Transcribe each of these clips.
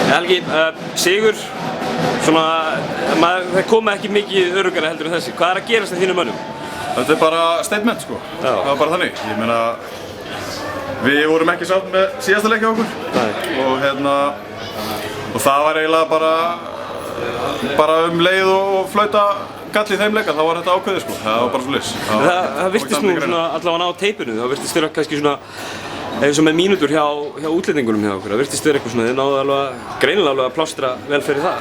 Helgi, sigur, það koma ekki mikið öruggara heldur en þessi. Hvað að gerast að þínum mönnum? Þetta bara statement sko, það var bara þannig. Ég meina, við vorum ekki sátt með síðasta leik hjá okkur og það var eiginlega bara leið og flauta gall í þeim leika, þá var þetta ákveðið sko, það var bara svoleiðis. Það virtist nú allavega á teipinu, það virtist vera kannski eins og með mínútur hjá útlendingunum hjá okkur, það virtist vera eitthvað þið náðu alveg greinilega alveg að plástra vel fyrir það.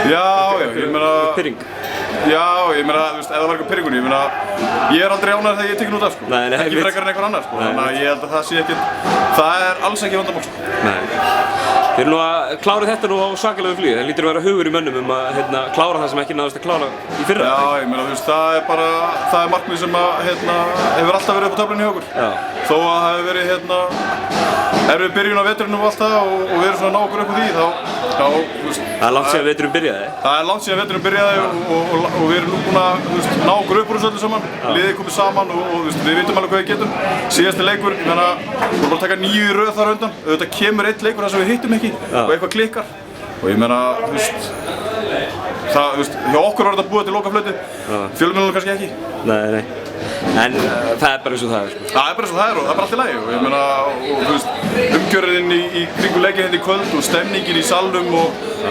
Ég meina, ef það var eitthvað pirringur, ég aldrei ánægður þegar ég tekinn út af sko, ekki frekar en einhver annar sko, þannig að ég held að það sé ekkert, það alls ekki vandamál sko. Þið eru nú að klára þetta nú á svakalegu flugi, það lítur að vera hugur í mönnum að klára það sem ekki náðist að klára í fyrra. Já, ég meina, það er markmið sem hefur alltaf verið upp á töflunni hjá okkur. Þó að það hefur verið erfið byrjun á veturinn og allt það og við erum svona að ná okkur upp á því, Það er langt síðan veturinn byrjaði? Það er langt síðan veturinn byrjaði og við erum nú búin að ná okkur upp úr þessu öllu saman, liðið komið saman og við vitum alveg hvað við getum. Síðasti leikur, við vorum bara að taka 9 í röð þar undan, auðvitað kemur einn leikur þar sem við hittum ekki og eitthvað klikkar og ég meina, hjá okkur var þetta búið til lokaflauti, fjölmiðlunum kannski ekki. Nei. En það er bara eins og það er sko. Það er bara eins og það er og það er bara allt í lagi og ég meina, umgjörðin í kringu leikinn hérna í kvöld og stemningin í salnum og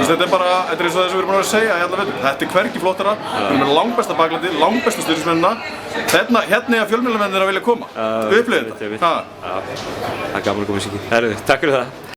þetta er eins og það sem við erum búin að segja í alla vetur. Þetta er hvergi flottara, við erum með langbesta baklandi, langbestu stuðningsmennina, hérna er fjölmiðlamennir að vilja koma, upplifið þetta. Það er gaman að koma í sig. Takk fyrir það.